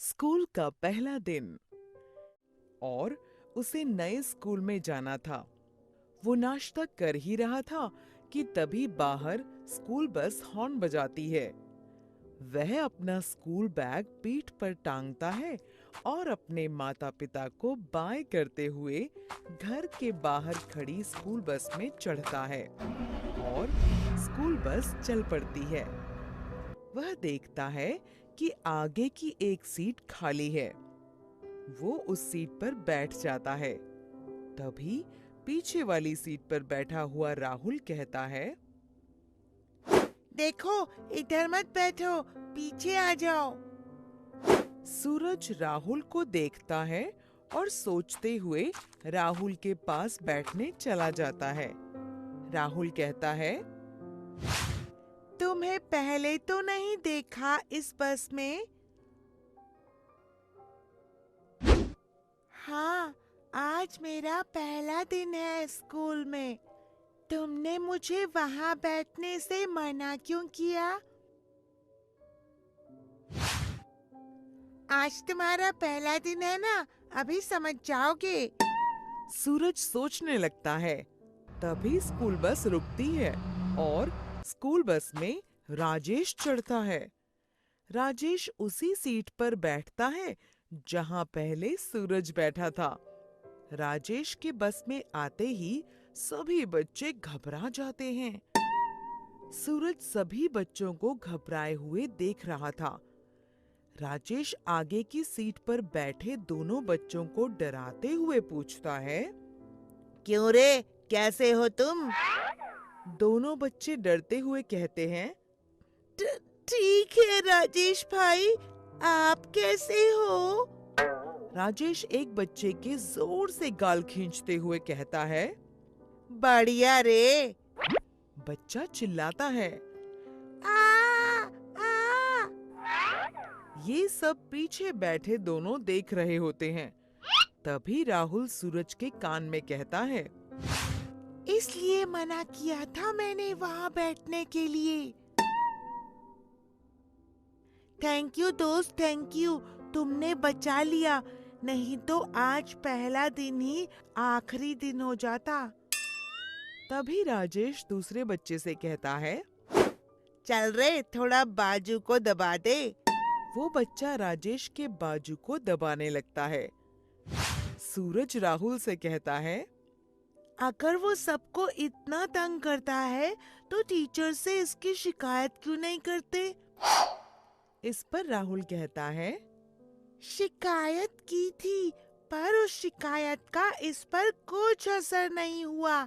School का पहला दिन और उसे नए स्कूल में जाना था। वो नाश्ता कर ही रहा था कि तभी बाहर स्कूल बस हॉर्न बजाती है। वह अपना स्कूल बैग पीठ पर टांगता है और अपने माता पिता को बाय करते हुए घर के बाहर खड़ी स्कूल बस में चढ़ता है और स्कूल बस चल पड़ती है। वह देखता है कि आगे की एक सीट खाली है। वो उस सीट पर बैठ जाता है। तभी पीछे वाली सीट पर बैठा हुआ राहुल कहता है, देखो, इधर मत बैठो, पीछे आ जाओ। सूरज राहुल को देखता है और सोचते हुए राहुल के पास बैठने चला जाता है। राहुल कहता है, तुम्हें पहले तो नहीं देखा इस बस में। हाँ, आज मेरा पहला दिन है स्कूल में। तुमने मुझे वहाँ बैठने से मना क्यों किया? आज तुम्हारा पहला दिन है ना, अभी समझ जाओगे। सूरज सोचने लगता है। तभी स्कूल बस रुकती है और स्कूल बस में राजेश चढ़ता है। राजेश उसी सीट पर बैठता है जहां पहले सूरज बैठा था। राजेश के बस में आते ही सभी बच्चे घबरा जाते हैं। सूरज सभी बच्चों को घबराए हुए देख रहा था। राजेश आगे की सीट पर बैठे दोनों बच्चों को डराते हुए पूछता है, क्यों रे, कैसे हो तुम? दोनों बच्चे डरते हुए कहते हैं, ठीक है राजेश भाई, आप कैसे हो? राजेश एक बच्चे के जोर से गाल खींचते हुए कहता है। बढ़िया रे। बच्चा चिल्लाता है। आ, आ। ये सब पीछे बैठे दोनों देख रहे होते हैं। तभी राहुल सूरज के कान में कहता है, इसलिए मना किया था मैंने वहाँ बैठने के लिए। थैंक यू दोस्त, थैंक यू। तुमने बचा लिया, नहीं तो आज पहला दिन ही आखिरी दिन हो जाता। तभी राजेश दूसरे बच्चे से कहता है। चल रे, थोड़ा बाजू को दबा दे। वो बच्चा राजेश के बाजू को दबाने लगता है। सूरज राहुल से कहता है, अगर वो सबको इतना तंग करता है तो टीचर से इसकी शिकायत क्यों नहीं करते? इस पर राहुल कहता है, शिकायत की थी, पर उस शिकायत का इस पर कुछ असर नहीं हुआ।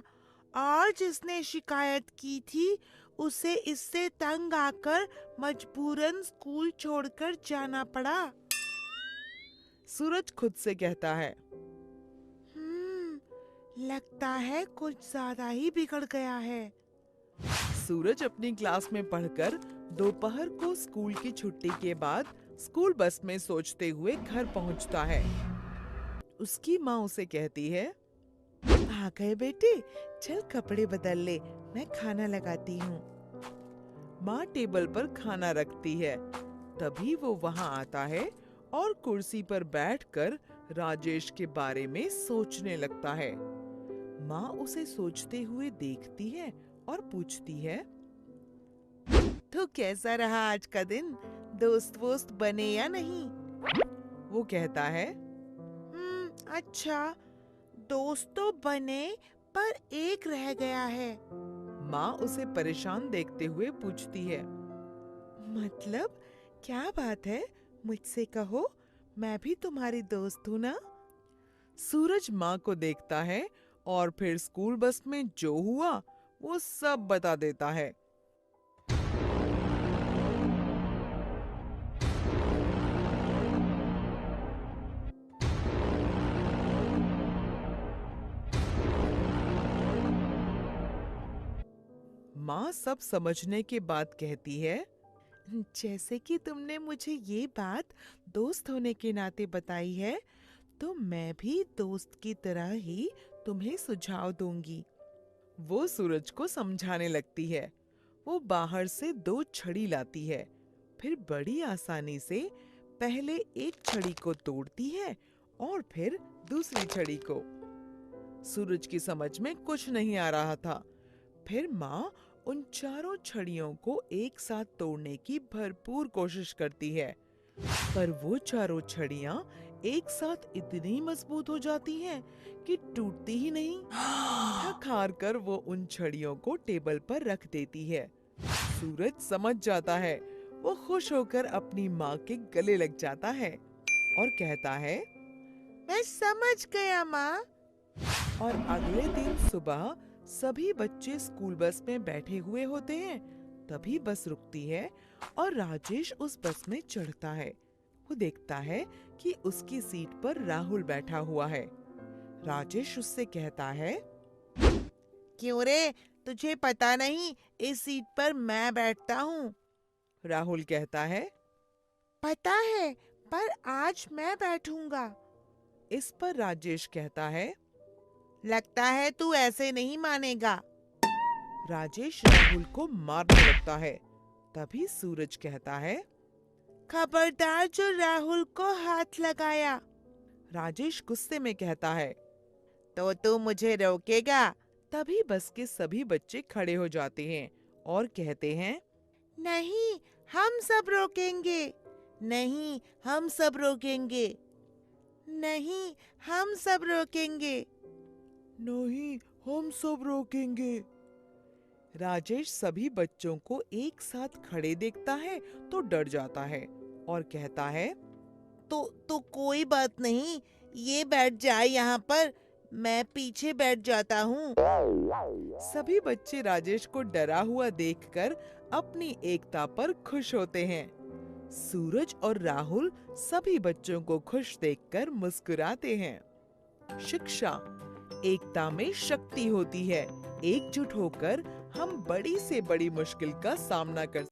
और जिसने शिकायत की थी उसे इससे तंग आकर मजबूरन स्कूल छोड़कर जाना पड़ा। सूरज खुद से कहता है, लगता है कुछ ज्यादा ही बिगड़ गया है। सूरज अपनी क्लास में पढ़कर दोपहर को स्कूल की छुट्टी के बाद स्कूल बस में सोचते हुए घर पहुंचता है। उसकी माँ उसे कहती है, आ गए बेटे, चल कपड़े बदल ले, मैं खाना लगाती हूँ। माँ टेबल पर खाना रखती है। तभी वो वहां आता है और कुर्सी पर बैठकर राजेश के बारे में सोचने लगता है। माँ उसे सोचते हुए देखती है और पूछती है, तो कैसा रहा आज का दिन? दोस्त वोस्त बने या नहीं? वो कहता है, अच्छा, दोस्त तो बने, पर एक रह गया है। माँ उसे परेशान देखते हुए पूछती है, मतलब क्या बात है? मुझसे कहो, मैं भी तुम्हारी दोस्त हूँ ना। सूरज माँ को देखता है और फिर स्कूल बस में जो हुआ वो सब बता देता है। माँ सब समझने के बाद कहती है, जैसे कि तुमने मुझे ये बात दोस्त होने के नाते बताई है, तो मैं भी दोस्त की तरह ही तुम्हें सुझाव दूंगी। वो सूरज को समझाने लगती है। वो बाहर से 2 छड़ी लाती है, फिर बड़ी आसानी से पहले एक छड़ी को तोड़ती है और फिर दूसरी छड़ी को। सूरज की समझ में कुछ नहीं आ रहा था। फिर माँ उन चारों छड़ियों को एक साथ तोड़ने की भरपूर कोशिश करती है, पर वो चारों छड़ियाँ एक साथ इतनी मजबूत हो जाती हैं कि टूटती ही नहीं। थक हार कर वो उन छड़ियों को टेबल पर रख देती है। सूरज समझ जाता है। वो खुश होकर अपनी माँ के गले लग जाता है और कहता है, मैं समझ गया माँ। और अगले दिन सुबह सभी बच्चे स्कूल बस में बैठे हुए होते हैं। तभी बस रुकती है और राजेश उस बस में चढ़ता है। वो देखता है कि उसकी सीट पर राहुल बैठा हुआ है। राजेश उससे कहता है, क्यों रे, तुझे पता नहीं इस सीट पर मैं बैठता हूँ? राहुल कहता है, पता है, पर आज मैं बैठूंगा। इस पर राजेश कहता है, लगता है तू ऐसे नहीं मानेगा। राजेश राहुल को मारने लगता है। तभी सूरज कहता है, खबरदार जो राहुल को हाथ लगाया। राजेश गुस्से में कहता है। तो तू मुझे रोकेगा? तभी बस के सभी बच्चे खड़े हो जाते हैं और कहते हैं, नहीं, हम सब रोकेंगे। नहीं, हम सब रोकेंगे। नहीं, हम सब रोकेंगे। नहीं, हम सब रोकेंगे। राजेश सभी बच्चों को एक साथ खड़े देखता है तो डर जाता है और कहता है, तो कोई बात नहीं, ये बैठ जाए यहाँ पर, मैं पीछे बैठ जाता हूँ। सभी बच्चे राजेश को डरा हुआ देखकर अपनी एकता पर खुश होते हैं। सूरज और राहुल सभी बच्चों को खुश देखकर मुस्कुराते हैं। शिक्षा एकता में शक्ति होती है। एकजुट होकर हम बड़ी से बड़ी मुश्किल का सामना कर